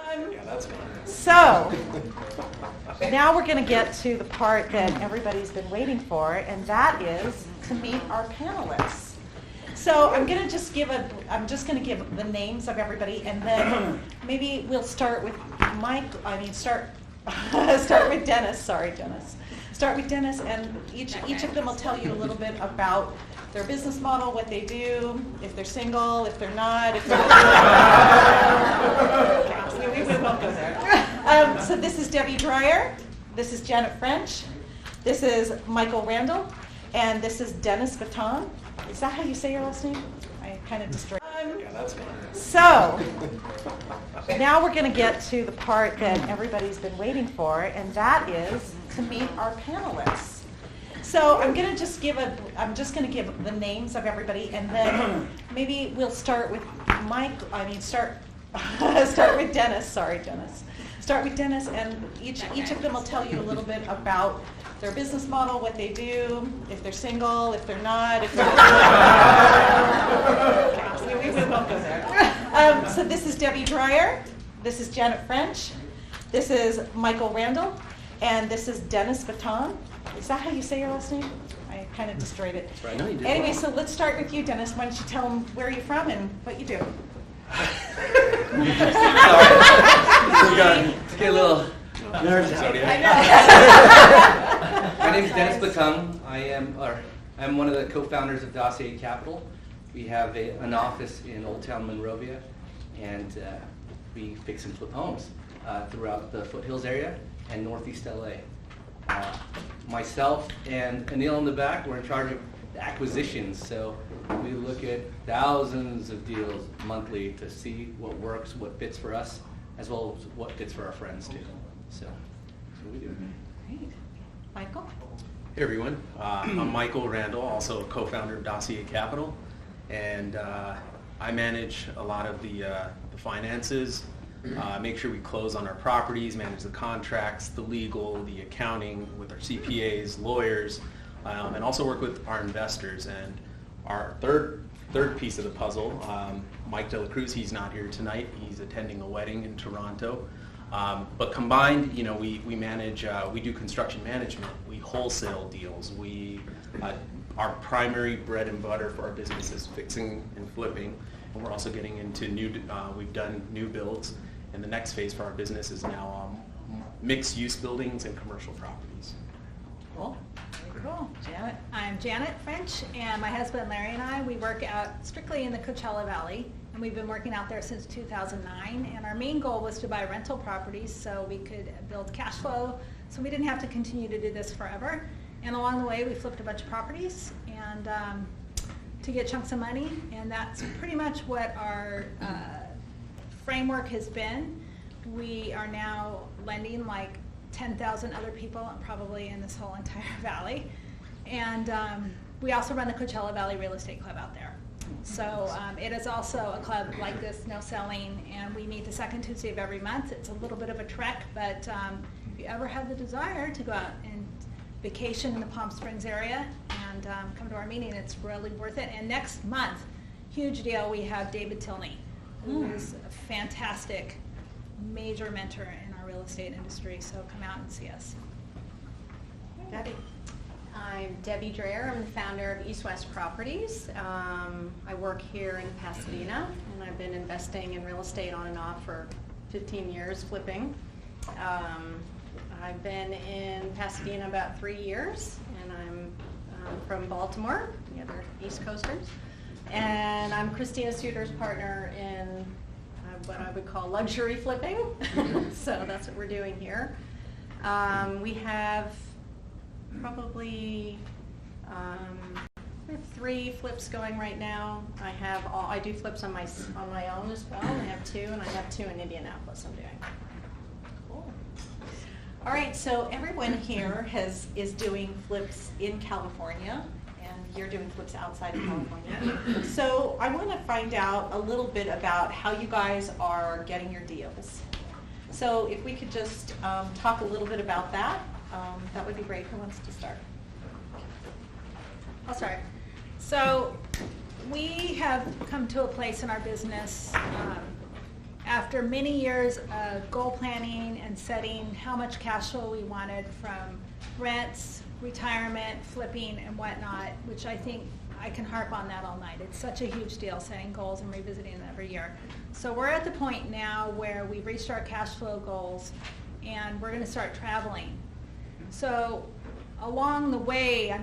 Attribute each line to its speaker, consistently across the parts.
Speaker 1: Yeah, that's fine.
Speaker 2: So, now we're going to get to the part that everybody's been waiting for, and that is to meet our panelists. So I'm going to just give the names of everybody, and then maybe we'll start with start with Dennis. Sorry, Dennis. Start with Dennis, and each of them will tell you a little bit about their business model, what they do, if they're single, if they're not, if they're we won't go there. So this is Debbie Dreyer, this is Janet French, this is Michael Randall, and this is Dennis Baton. Is that how you say your last name? I kind of destroyed.
Speaker 1: Yeah, that's fine.
Speaker 2: So now we're going to get to the part that everybody's been waiting for, and that is to meet our panelists. So I'm going to give the names of everybody, and then maybe we'll start with start with Dennis. Sorry, Dennis. Start with Dennis, and each of them will tell you a little bit about their business model, what they do, if they're single, if they're not, if they're we won't go there. So this is Debbie Dreyer, this is Janet French, this is Michael Randall, and this is Dennis Baton. Is that how you say your last name? I kind of destroyed it.
Speaker 1: That's right. No, you did.
Speaker 2: Anyway, so let's start with you, Dennis. Why don't you tell them where you're from and what you do?
Speaker 3: Sorry. Get a little nervous out here. My name is Dennis Batung. I'm one of the co-founders of Dossier Capital. We have an office in Old Town Monrovia, and we fix and flip homes throughout the foothills area and Northeast LA. Myself and Anil in the back, we're in charge of acquisitions, so we look at thousands of deals monthly to see what works, what fits for us, as well as what fits for our friends too. So that's what we do.
Speaker 2: Great. Michael?
Speaker 1: Hey everyone, I'm Michael Randall, also a co-founder of Dossier Capital, and I manage a lot of the finances, make sure we close on our properties, manage the contracts, the legal, the accounting with our CPAs, lawyers, and also work with our investors. And our third piece of the puzzle, Mike De La Cruz, he's not here tonight. He's attending a wedding in Toronto. But combined, we manage, we do construction management, we wholesale deals, our primary bread and butter for our business is fixing and flipping, and we're also getting into we've done new builds, and the next phase for our business is now mixed use buildings and commercial properties.
Speaker 2: Cool. Very cool. Janet?
Speaker 4: I'm Janet French, and my husband Larry and I, we work out strictly in the Coachella Valley, and we've been working out there since 2009, and our main goal was to buy rental properties so we could build cash flow, so we didn't have to continue to do this forever. And along the way, we flipped a bunch of properties and to get chunks of money, and that's pretty much what our framework has been. We are now lending like 10,000 other people, probably in this whole entire valley. And we also run the Coachella Valley Real Estate Club out there. So it is also a club like this, no selling, and we meet the second Tuesday of every month. It's a little bit of a trek, but if you ever have the desire to go out and vacation in the Palm Springs area and come to our meeting, it's really worth it. And next month, huge deal, we have David Tilney, who is a fantastic major mentor in our real estate industry, so come out and see us.
Speaker 2: Debbie?
Speaker 5: I'm Debbie Dreyer. I'm the founder of East West Properties. I work here in Pasadena, and I've been investing in real estate on and off for 15 years, flipping. I've been in Pasadena about 3 years, and I'm from Baltimore, the other East Coasters. And I'm Christina Suter's partner in what I would call luxury flipping. So that's what we're doing here. We have probably we have 3 flips going right now. I do flips on my own as well. I have 2, and I have 2 in Indianapolis I'm doing.
Speaker 2: Cool. All right, so everyone here is doing flips in California, and you're doing flips outside of California. So I want to find out a little bit about how you guys are getting your deals. So if we could just talk a little bit about that, that would be great. Who wants to start?
Speaker 4: I'll start. So we have come to a place in our business after many years of goal planning and setting how much cash flow we wanted from rents, retirement, flipping, and whatnot, which I think I can harp on that all night. It's such a huge deal, setting goals and revisiting them every year. So we're at the point now where we've reached our cash flow goals, and we're going to start traveling. So along the way,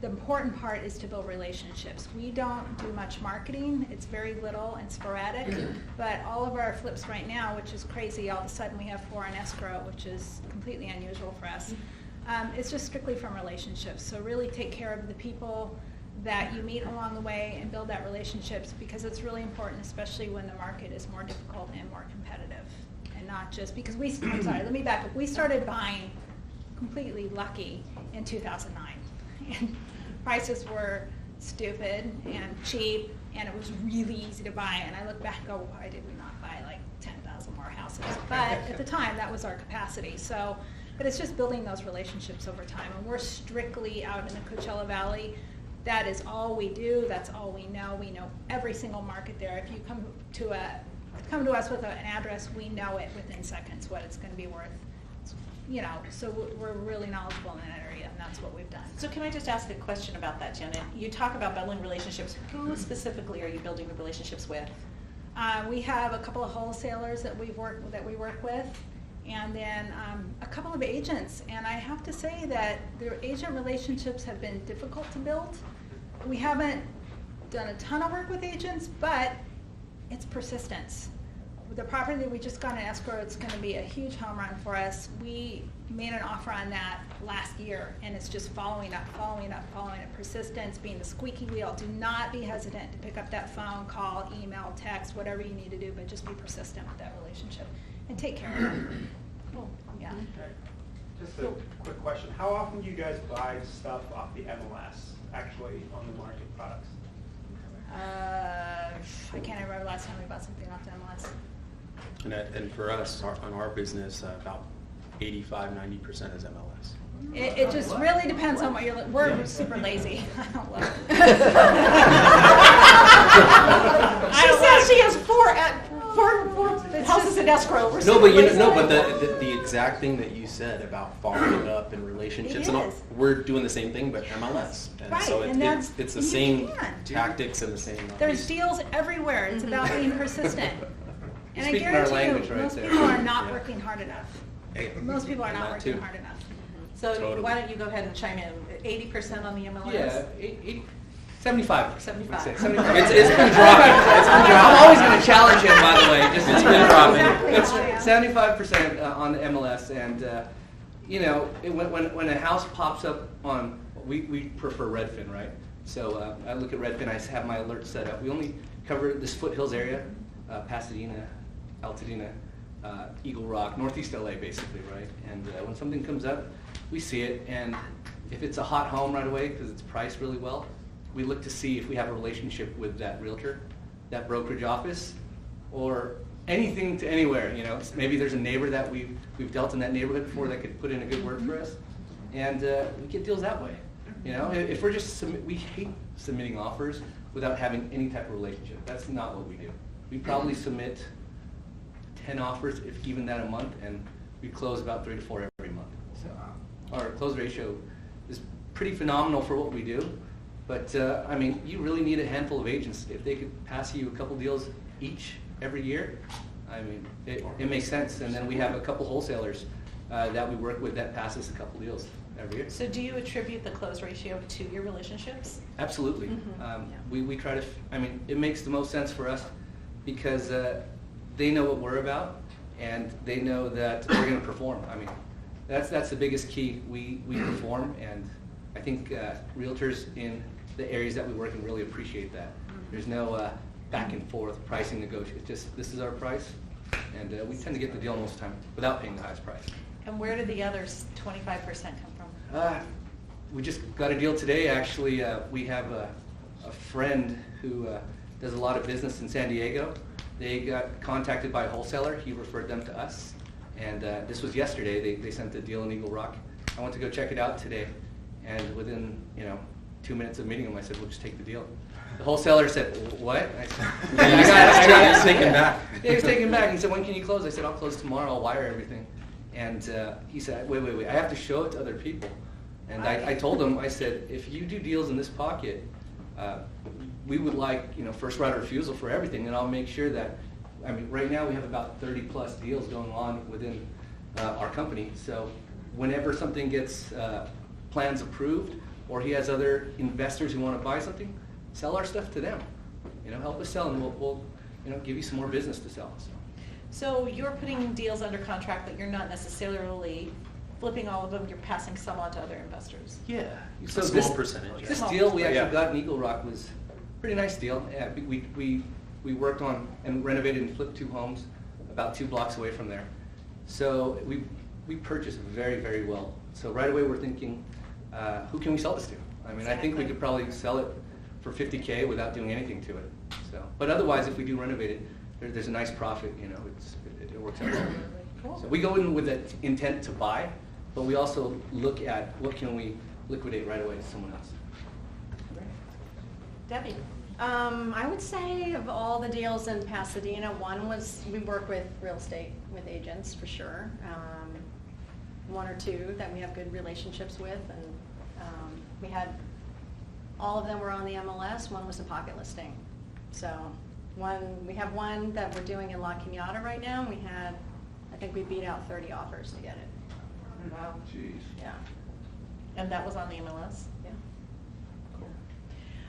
Speaker 4: the important part is to build relationships. We don't do much marketing. It's very little and sporadic, but all of our flips right now, which is crazy, all of a sudden we have 4 in escrow, which is completely unusual for us. It's just strictly from relationships. So really take care of the people that you meet along the way and build that relationships, because it's really important, especially when the market is more difficult and more competitive. And not just because I'm sorry, let me back up. We started buying completely lucky in 2009. And prices were stupid and cheap, and it was really easy to buy. And I look back and go, why did we not buy like 10,000 more houses? But at the time, that was our capacity. So, but it's just building those relationships over time. And we're strictly out in the Coachella Valley. That is all we do. That's all we know. We know every single market there. If you come to us with an address, we know it within seconds what it's going to be worth. You know, so we're really knowledgeable in that area, and that's what we've done.
Speaker 2: So can I just ask a question about that, Janet? You talk about building relationships. Who specifically are you building the relationships with?
Speaker 4: We have a couple of wholesalers that we work with, and then a couple of agents. And I have to say that the agent relationships have been difficult to build. We haven't done a ton of work with agents, but it's persistence. The property that we just got in escrow, it's going to be a huge home run for us. We made an offer on that last year, and it's just following up, persistence, being the squeaky wheel. Do not be hesitant to pick up that phone, call, email, text, whatever you need to do, but just be persistent with that relationship and take care of it.
Speaker 2: Cool.
Speaker 4: Yeah.
Speaker 6: Just a quick question. How often do you guys buy stuff off the MLS, actually on the market products?
Speaker 4: I can't remember the last time we bought something off the MLS.
Speaker 1: And for us, on our business, about 85–90% is MLS.
Speaker 4: It just really depends on what you're. We're super lazy. I don't love it.
Speaker 2: She says she has four houses in escrow. We're
Speaker 1: No, but
Speaker 2: super
Speaker 1: but
Speaker 2: lazy.
Speaker 1: the exact thing that you said about following up and relationships,
Speaker 2: It
Speaker 1: and all,
Speaker 2: is.
Speaker 1: we're doing the same thing, but MLS. And
Speaker 4: Right,
Speaker 1: so
Speaker 4: and that's-
Speaker 1: it's the
Speaker 4: you
Speaker 1: same
Speaker 4: can.
Speaker 1: tactics and the same.
Speaker 4: There's deals everywhere. It's about being persistent. And I
Speaker 3: Speaking our
Speaker 4: guarantee
Speaker 3: language
Speaker 4: you,
Speaker 3: right
Speaker 4: most
Speaker 3: there.
Speaker 4: people are not
Speaker 1: Yeah.
Speaker 4: working hard enough.
Speaker 1: Hey,
Speaker 4: Most people are
Speaker 1: and
Speaker 4: not
Speaker 1: that
Speaker 4: working
Speaker 1: too.
Speaker 4: hard enough.
Speaker 2: So
Speaker 1: Totally.
Speaker 2: why don't you go ahead and chime in? 80% on the MLS?
Speaker 3: Yeah, 75.
Speaker 2: 75.
Speaker 3: 75.
Speaker 1: It's been dropping. It's been dropping.
Speaker 3: I'm always going to challenge him, by the way. Just
Speaker 1: It's been dropping.
Speaker 3: It's 75% on the MLS, and you know, when a house pops up on, we prefer Redfin, right? So I look at Redfin. I have my alerts set up. We only cover this foothills area, Pasadena, Altadena, Eagle Rock, Northeast LA, basically, right? And when something comes up, we see it, and if it's a hot home right away because it's priced really well, we look to see if we have a relationship with that realtor, that brokerage office, or anything to anywhere. You know, maybe there's a neighbor that we've dealt in that neighborhood before that could put in a good word for us, and we get deals that way. You know, if we're just we hate submitting offers without having any type of relationship. That's not what we do. We probably submit 10 offers, if even that, a month, and we close about 3 to 4 every month. So our close ratio is pretty phenomenal for what we do. But I mean, you really need a handful of agents. If they could pass you a couple deals each every year, I mean, it makes sense. And then we have a couple wholesalers that we work with that pass us a couple deals every year.
Speaker 2: So do you attribute the close ratio to your relationships?
Speaker 3: Absolutely. We try to, I mean, it makes the most sense for us because they know what we're about and they know that we're going to perform. I mean, that's the biggest key. We perform, and I think realtors in the areas that we work in really appreciate that. There's no back and forth pricing negotiation. It's just, this is our price, and we tend to get the deal most of the time without paying the highest price.
Speaker 2: And where do the other 25% come from?
Speaker 3: We just got a deal today, actually. We have a friend who does a lot of business in San Diego. They got contacted by a wholesaler. He referred them to us. And this was yesterday. They sent the deal in Eagle Rock. I went to go check it out today. And within 2 minutes of meeting him, I said, we'll just take the deal. the wholesaler said, what? I said,
Speaker 1: Yeah, he's taken back.
Speaker 3: Yeah, he was taken back. He said, when can you close? I said, I'll close tomorrow. I'll wire everything. And he said, wait. I have to show it to other people. And I told him, I said, if you do deals in this pocket, we would like, first right of refusal for everything. And I'll make sure that, right now we have about 30 plus deals going on within our company. So whenever something gets plans approved, or he has other investors who want to buy something, sell our stuff to them. Help us sell, and we'll give you some more business to sell.
Speaker 2: So you're putting deals under contract, but you're not necessarily flipping all of them, you're passing some on to other investors.
Speaker 1: Yeah,
Speaker 3: So
Speaker 1: a small percentage.
Speaker 3: This
Speaker 2: Small
Speaker 3: deal we
Speaker 1: percentage.
Speaker 3: actually got in Eagle Rock was a pretty nice deal. We worked on and renovated and flipped 2 homes about 2 blocks away from there. So we purchased very, very well. So right away we're thinking, who can we sell this to? I think we could probably sell it for $50K without doing anything to it. So, but otherwise, if we do renovate it, there's a nice profit. It works out.
Speaker 2: Cool.
Speaker 3: So we go in with the intent to buy, but we also look at what can we liquidate right away to someone else.
Speaker 2: Debbie?
Speaker 5: I would say of all the deals in Pasadena, one was, we work with real estate, with agents for sure. 1 or 2 that we have good relationships with, and we had, all of them were on the MLS, one was a pocket listing. So we have one that we're doing in La Cañada right now, and I think we beat out 30 offers to get it.
Speaker 2: Wow.
Speaker 7: Jeez.
Speaker 5: Yeah.
Speaker 2: And that was on the MLS?
Speaker 5: Yeah.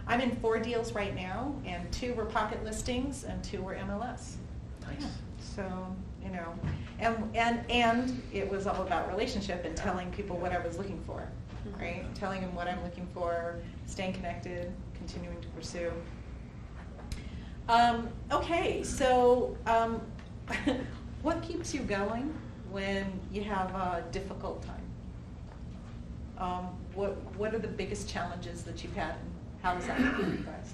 Speaker 2: I'm in 4 deals right now, and 2 were pocket listings and 2 were MLS.
Speaker 1: Nice.
Speaker 2: Yeah. So, and it was all about relationship and telling people what I was looking for, right? Telling them what I'm looking for, staying connected, continuing to pursue. Okay, so what keeps you going when you have a difficult time? What are the biggest challenges that you've had, and how does that help you guys?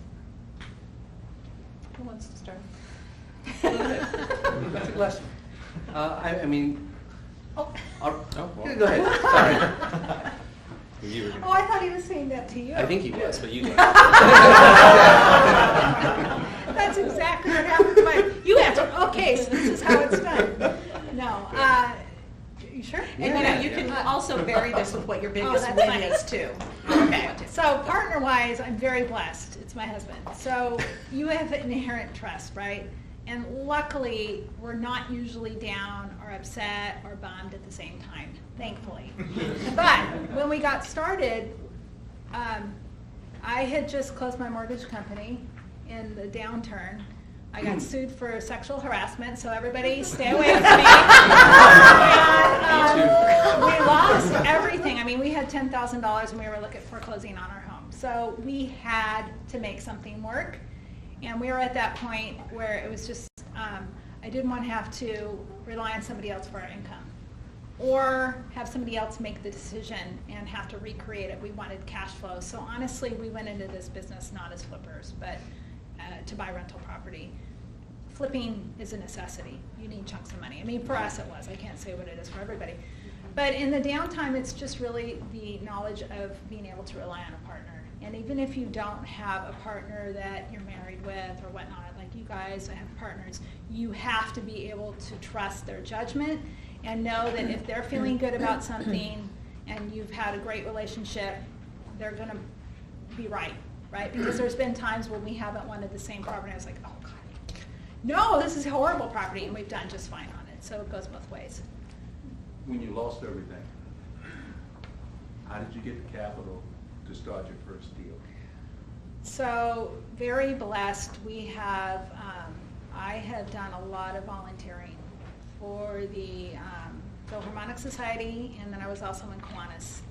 Speaker 2: Who wants to start?
Speaker 3: That's a question.
Speaker 2: Oh.
Speaker 3: Go ahead. Sorry.
Speaker 1: You were
Speaker 4: Oh,
Speaker 1: gonna-
Speaker 4: I thought he was saying that to you.
Speaker 1: I think he was, but you go.
Speaker 4: That's exactly what happened to my, you answered, okay, so this is how it's done. No, you sure?
Speaker 2: And you can also vary this with what your biggest
Speaker 4: that's
Speaker 2: win
Speaker 4: funny.
Speaker 2: is too.
Speaker 4: Okay, so partner-wise, I'm very blessed. It's my husband. So you have inherent trust, right? And luckily, we're not usually down or upset or bummed at the same time, thankfully. But when we got started, I had just closed my mortgage company in the downturn. I got sued for sexual harassment, so everybody stay away from me. And, we lost everything. We had $10,000 and we were looking at foreclosing on our home. So we had to make something work. And we were at that point where it was just, I didn't want to have to rely on somebody else for our income or have somebody else make the decision and have to recreate it. We wanted cash flow. So honestly, we went into this business not as flippers, but to buy rental property. Flipping is a necessity. You need chunks of money. For us it was. I can't say what it is for everybody. But in the downtime, it's just really the knowledge of being able to rely on a partner. And even if you don't have a partner that you're married with or whatnot, like you guys, I have partners, you have to be able to trust their judgment and know that if they're feeling good about something and you've had a great relationship, they're going to be right? Because there's been times when we haven't wanted the same property. I was like, oh God, no, this is a horrible property, and we've done just fine on it. So it goes both ways.
Speaker 7: When you lost everything, how did you get the capital to start your first deal?
Speaker 4: So very blessed. We have, I have done a lot of volunteering for the Philharmonic Society, and then I was also in Kiwanis.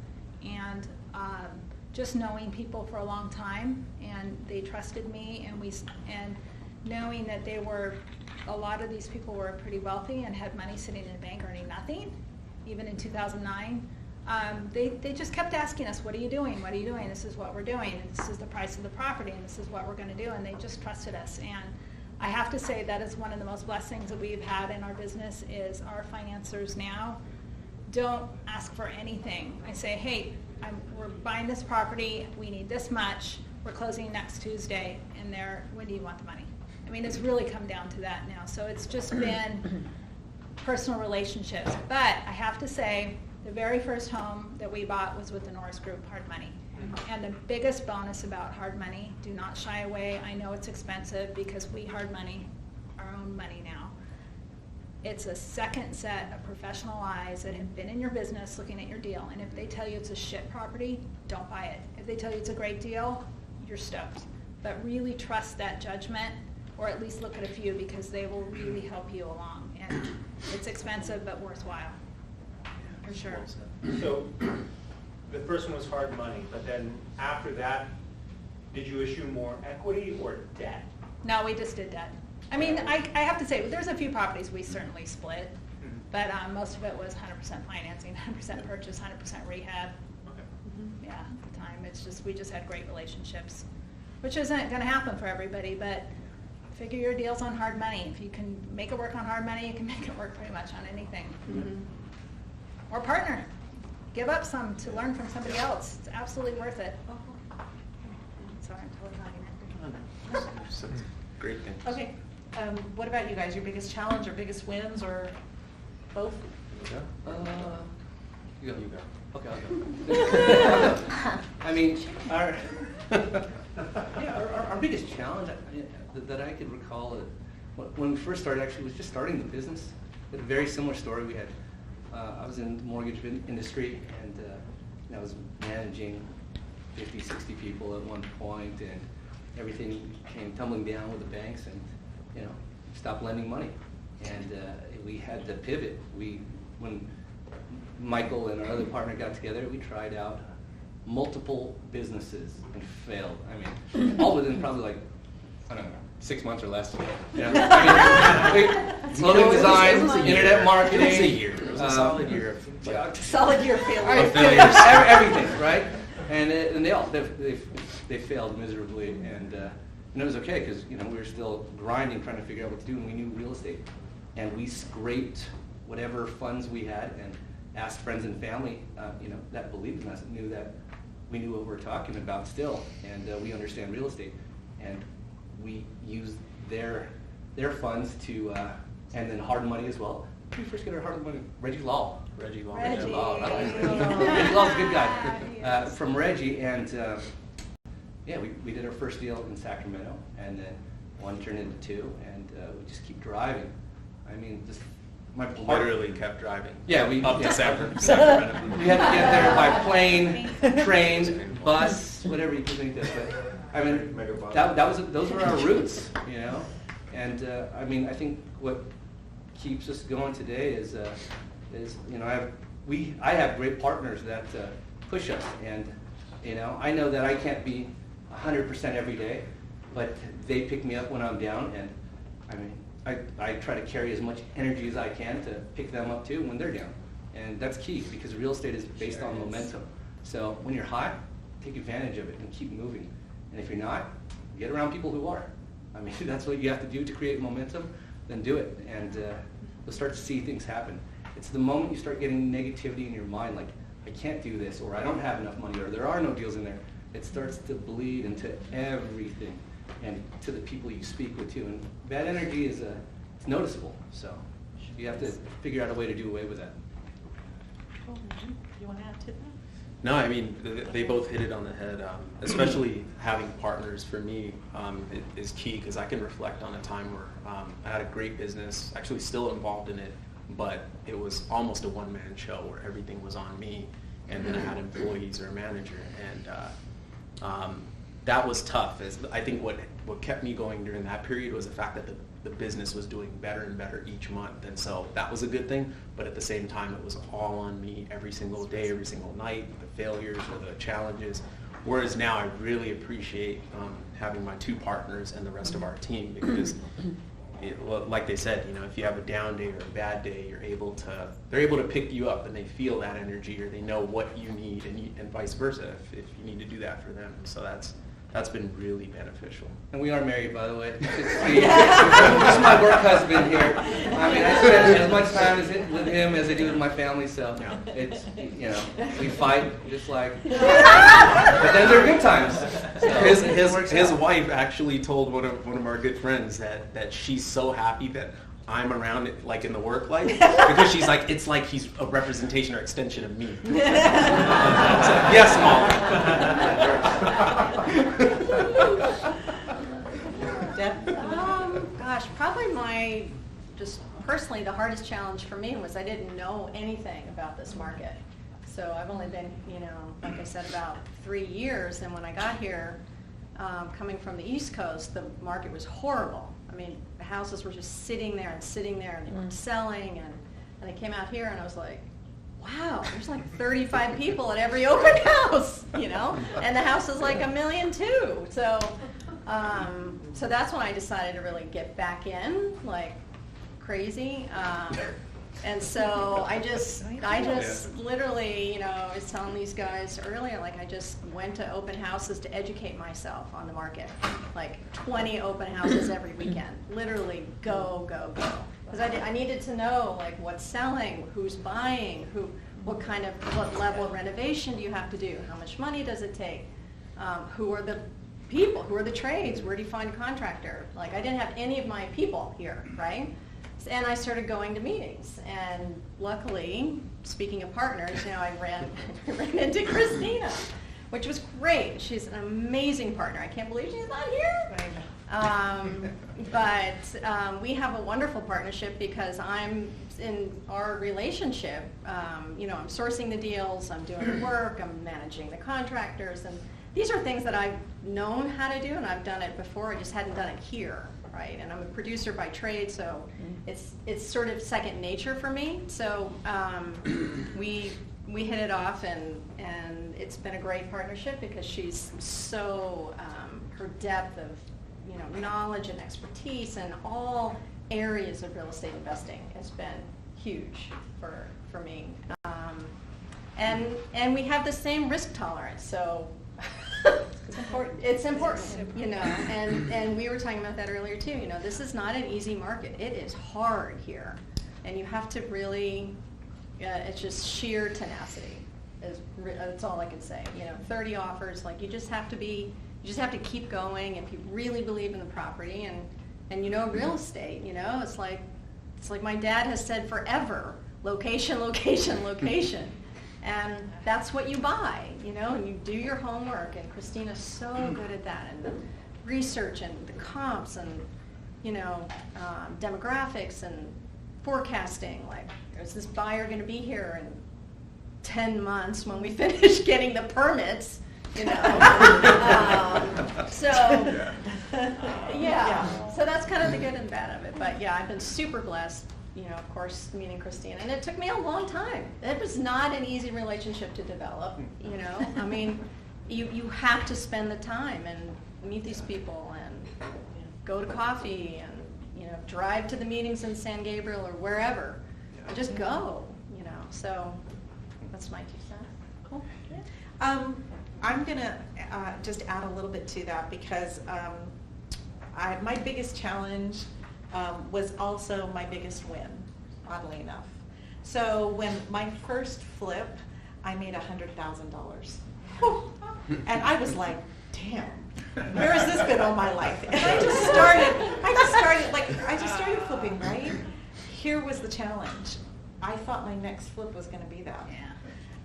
Speaker 4: And just knowing people for a long time, and they trusted me, and knowing that a lot of these people were pretty wealthy and had money sitting in a bank earning nothing, even in 2009. They just kept asking us, what are you doing? What are you doing? This is what we're doing. And this is the price of the property, and this is what we're going to do. And they just trusted us. And I have to say that is one of the most blessed things that we've had in our business is our financiers now don't ask for anything. I say, hey, we're buying this property. We need this much. we're closing next Tuesday, and when do you want the money? I mean, it's really come down to that now. So it's just been personal relationships. But I have to say, the very first home that we bought was with the Norris Group, Hard Money. And the biggest bonus about Hard Money, do not shy away. I know it's expensive because we Hard Money our own money now. It's a second set of professional eyes that have been in your business looking at your deal. And if they tell you it's a shit property, don't buy it. If they tell you it's a great deal, you're stoked. But really trust that judgment, or at least look at a few, because they will really help you along. And it's expensive, but worthwhile, for sure.
Speaker 6: So the first one was Hard Money, but then after that, did you issue more equity or debt?
Speaker 4: No, we just did debt. I mean, I have to say, there's a few properties we certainly split, but most of it was 100% financing, 100% purchase, 100% rehab.
Speaker 6: Okay.
Speaker 4: Yeah, at the time, we just had great relationships, which isn't going to happen for everybody, but figure your deals on Hard Money. If you can make it work on Hard Money, you can make it work pretty much on anything. Or partner. Give up some to learn from somebody else. It's absolutely worth it. Sorry, I'm totally not in it.
Speaker 1: It's a great thing.
Speaker 2: Okay, what about you guys? Your biggest challenge or biggest wins, or both?
Speaker 3: You go.
Speaker 1: You go.
Speaker 3: Okay, I'll go. I mean, our biggest challenge that I could recall when we first started, actually, was just starting the business. We had a very similar story. We had I was in the mortgage industry, and I was managing 50, 60 people at one point, and everything came tumbling down with the banks, and stopped lending money. And we had to pivot. When Michael and our other partner got together, we tried out multiple businesses and failed. I mean, all within probably I don't know, 6 months or less. Clothing design, internet marketing.
Speaker 1: It was a year. It was a solid year.
Speaker 2: Solid year failure.
Speaker 3: Everything, right? And they failed miserably, and it was okay because we were still grinding, trying to figure out what to do, and we knew real estate, and we scraped whatever funds we had and asked friends and family, that believed in us, and knew that we knew what we were talking about still, and we understand real estate, and we used their funds to, and then Hard Money as well. Who did we first get our Hard Money? Reggie Law.
Speaker 4: Reggie.
Speaker 3: Reggie Law's a good guy.
Speaker 4: Yes.
Speaker 3: From Reggie, and we did our first deal in Sacramento, and then one turned into two, and we just keep driving. I mean, just my
Speaker 1: Literally kept driving.
Speaker 3: Yeah,
Speaker 1: up to Sacramento.
Speaker 3: We had to get there by plane, train, bus, whatever you can think of. But I mean, those were our roots, And I mean, I think what keeps us going today is I have great partners that push us, and I know that I can't be 100% every day, but they pick me up when I'm down, and I mean, I try to carry as much energy as I can to pick them up too when they're down, and that's key because real estate is based on momentum. So when you're hot, take advantage of it and keep moving, and if you're not, get around people who are. I mean, that's what you have to do to create momentum. Then do it, and you'll start to see things happen. It's the moment you start getting negativity in your mind, like I can't do this, or I don't have enough money, or there are no deals in there. It starts to bleed into everything, and to the people you speak with too. And bad energy is it's noticeable. So you have to figure out a way to do away with that.
Speaker 2: You want to add to that?
Speaker 1: No, I mean, they both hit it on the head. Especially having partners for me is key, because I can reflect on a time where I had a great business, actually still involved in it, but it was almost a one-man show where everything was on me, and then I had employees or a manager, and that was tough. I think what kept me going during that period was the fact that the business was doing better and better each month, and so that was a good thing, but at the same time it was all on me every single day, every single night, the failures or the challenges, whereas now I really appreciate having my two partners and the rest of our team, because like they said, if you have a down day or a bad day, they're able to pick you up, and they feel that energy, or they know what you need, and vice versa if you need to do that for them. So that's been really beneficial.
Speaker 3: And we are married, by the way. This is my work husband here. I mean, I spend as much time with him as I do with my family, so it's, you know, we fight just like, but then there are good times. So
Speaker 1: His wife actually told one of our good friends that she's so happy that I'm around it, like in the work life, because she's like, it's like he's a representation or extension of me. So, yes,
Speaker 2: Deb?
Speaker 5: Gosh, probably just personally, the hardest challenge for me was I didn't know anything about this market. So I've only been, you know, like I said, about 3 years, and when I got here, coming from the East Coast, the market was horrible. I mean, the houses were just sitting there, and they weren't selling, and I came out here and I was like, wow, there's like 35 people at every open house, you know, and the house is like $1 million too. So, so that's when I decided to really get back in, like crazy. And so I just literally, you know, I was telling these guys earlier, like I just went to open houses to educate myself on the market, like 20 open houses every weekend, literally go. Because I needed to know like what's selling, who's buying, what level of renovation do you have to do, how much money does it take, who are the people, who are the trades, where do you find a contractor? Like I didn't have any of my people here, right? And I started going to meetings, and luckily, speaking of partners, you know, I ran into Christina, which was great. She's an amazing partner. I can't believe she's not here. But we have a wonderful partnership because I'm in our relationship. You know, I'm sourcing the deals, I'm doing the work, I'm managing the contractors, and these are things that I've known how to do, and I've done it before. I just hadn't done it here. Right, and I'm a producer by trade, so it's sort of second nature for me. So we hit it off, and it's been a great partnership because she's so her depth of knowledge and expertise in all areas of real estate investing has been huge for me. And we have the same risk tolerance, so. It's important, you know, and we were talking about that earlier too. You know, this is not an easy market. It is hard here, and you have to really. It's just sheer tenacity. That's all I can say. You know, 30 offers. Like you just have to keep going, and if you really believe in the property, and you know real estate. You know, it's like my dad has said forever: location, location, location. And that's what you buy, you know, and you do your homework, and Christina's so good at that, and the research and the comps and, you know, demographics and forecasting, like, is this buyer going to be here in 10 months when we finish getting the permits, you know? So that's kind of the good and bad of it, but yeah, I've been super blessed. You know, of course, meeting Christina, and it took me a long time. It was not an easy relationship to develop, you know. I mean, you have to spend the time and meet these people and go to coffee and, you know, drive to the meetings in San Gabriel or wherever. And just go, you know. So that's my 2 cents.
Speaker 2: Cool. I'm going to just add a little bit to that because my biggest challenge was also my biggest win, oddly enough. So when my first flip, I made $100,000. And I was like, damn, where has this been all my life? And I just started flipping, right? Here was the challenge. I thought my next flip was going to be that.
Speaker 4: Yeah.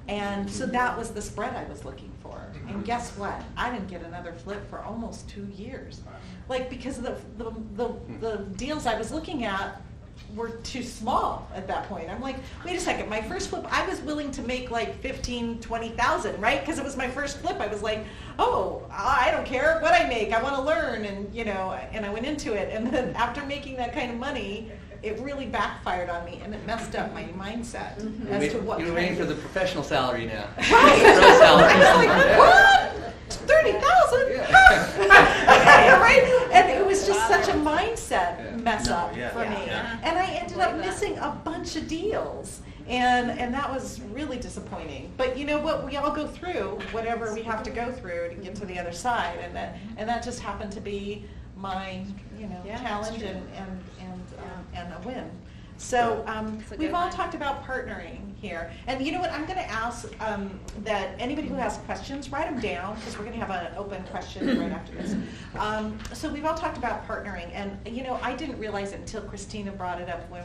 Speaker 2: And so that was the spread I was looking for. And guess what? I didn't get another flip for almost 2 years. Like, because the deals I was looking at were too small at that point. I'm like, wait a second, my first flip, I was willing to make like 15, 20,000, right? Because it was my first flip. I was like, oh, I don't care what I make. I want to learn. And, you know, and I went into it. And then after making that kind of money, it really backfired on me, and it messed up my mindset as to what.
Speaker 3: You're waiting for the professional salary now.
Speaker 2: Right.
Speaker 3: Pro salary.
Speaker 2: I was like, what? 30,000? Right? And it was just such a mindset mess up for me.
Speaker 1: Yeah.
Speaker 2: And I ended up
Speaker 5: believe that.
Speaker 2: missing a bunch of deals. And that was really disappointing. But you know what? We all go through whatever we have to go through to get to the other side, and that just happened to be my
Speaker 5: Yeah, that's
Speaker 2: challenge
Speaker 5: true.
Speaker 2: and a win. So
Speaker 5: It's a
Speaker 2: we've
Speaker 5: good
Speaker 2: all
Speaker 5: one.
Speaker 2: talked about partnering here, and you know what? I'm going to ask that anybody who has questions, write them down, because we're going to have an open question right after this. So we've all talked about partnering, and I didn't realize it until Christina brought it up when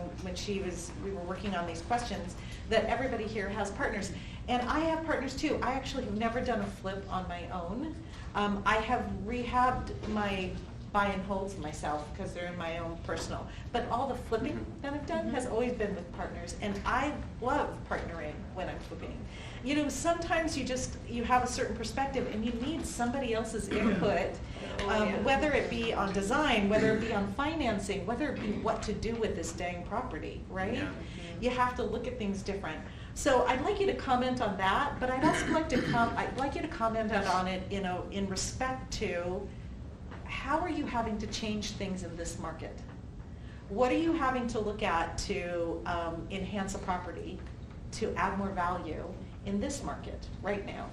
Speaker 2: we were working on these questions, that everybody here has partners, and I have partners too. I actually have never done a flip on my own. I have rehabbed my buy and holds myself because they're in my own personal. But all the flipping that I've done has always been with partners, and I love partnering when I'm flipping. Sometimes you have a certain perspective and you need somebody else's input, whether it be on design, whether it be on financing, whether it be what to do with this dang property, right?
Speaker 1: Yeah.
Speaker 2: You have to look at things different. So I'd like you to comment on that, but I'd also like to I'd like you to comment on it, in respect to how are you having to change things in this market? What are you having to look at to enhance a property, to add more value in this market right now?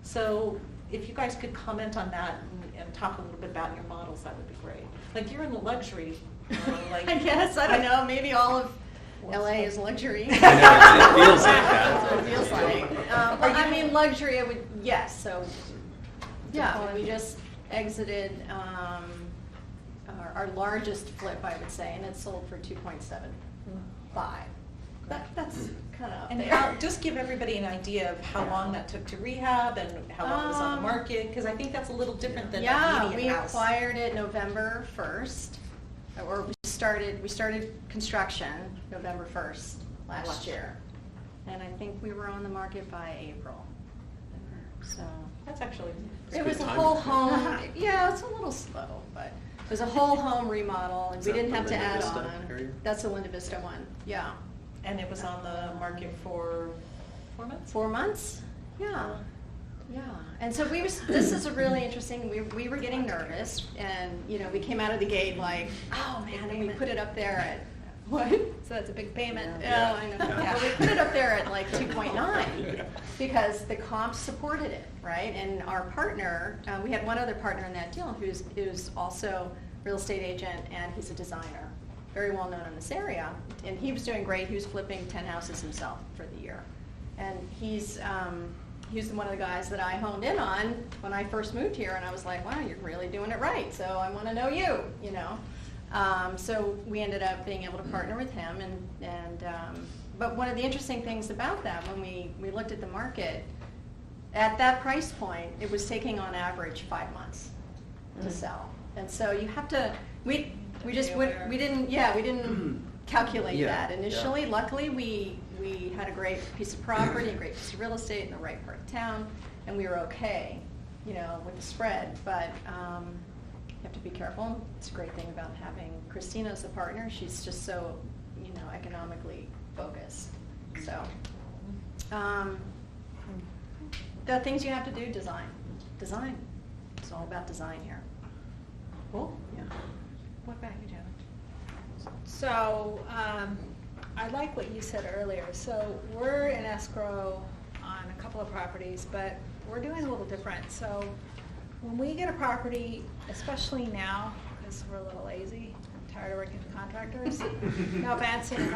Speaker 2: So if you guys could comment on that and talk a little bit about your models, that would be great. Like you're in the luxury,
Speaker 5: I guess, I don't know, maybe all of LA is luxury.
Speaker 1: I know, it feels like that.
Speaker 5: It feels like. But I mean, luxury, yes, so, yeah, we just exited our largest flip, I would say, and it sold for 2.75. That's kind of up
Speaker 2: And
Speaker 5: there.
Speaker 2: just give everybody an idea of how long that took to rehab and how long it was on the market, because I think that's a little different than a
Speaker 5: Yeah,
Speaker 2: median
Speaker 5: we
Speaker 2: house.
Speaker 5: acquired it November 1st, or we started construction November 1st last year. And I think we were on the market by April. So
Speaker 2: That's actually.
Speaker 1: It's
Speaker 5: it
Speaker 1: good
Speaker 5: was a
Speaker 1: timing.
Speaker 5: whole home, yeah, it's a little slow, but it was a whole home remodel, and
Speaker 1: Is
Speaker 5: we
Speaker 1: that
Speaker 5: didn't
Speaker 1: the
Speaker 5: have to
Speaker 1: Linda
Speaker 5: add
Speaker 1: Vista
Speaker 5: on.
Speaker 1: area?
Speaker 5: That's the Linda Vista one, yeah.
Speaker 2: And it was on the market for 4 months?
Speaker 5: 4 months? Yeah, yeah. And so this is a really interesting, we were getting nervous, and, we came out of the gate like, oh man, and we put it up there at, what?
Speaker 4: So that's a big payment.
Speaker 5: Yeah, I know.
Speaker 1: Yeah.
Speaker 5: But we put it up there at like 2.9 because the comps supported it, right? And our partner, we had one other partner in that deal who's also a real estate agent, and he's a designer, very well known in this area. And he was doing great. He was flipping 10 houses himself for the year. And he's one of the guys that I honed in on when I first moved here, and I was like, wow, you're really doing it right, so I want to know you, So we ended up being able to partner with him, but one of the interesting things about that, when we looked at the market, at that price point, it was taking on average 5 months to sell. And so you have to, we didn't calculate
Speaker 1: Yeah,
Speaker 5: that initially.
Speaker 1: yeah.
Speaker 5: Luckily, we had a great piece of property, a great piece of real estate in the right part of town, and we were okay, with the spread. But you have to be careful. It's a great thing about having Christina as a partner. She's just so, economically focused. So, the things you have to do, design. It's all about design here.
Speaker 2: Cool.
Speaker 5: Yeah.
Speaker 2: What about you, Janet?
Speaker 4: So, I like what you said earlier. So we're in escrow on a couple of properties, but we're doing a little different. So when we get a property, especially now, because we're a little lazy, I'm tired of working with contractors, no bad seeing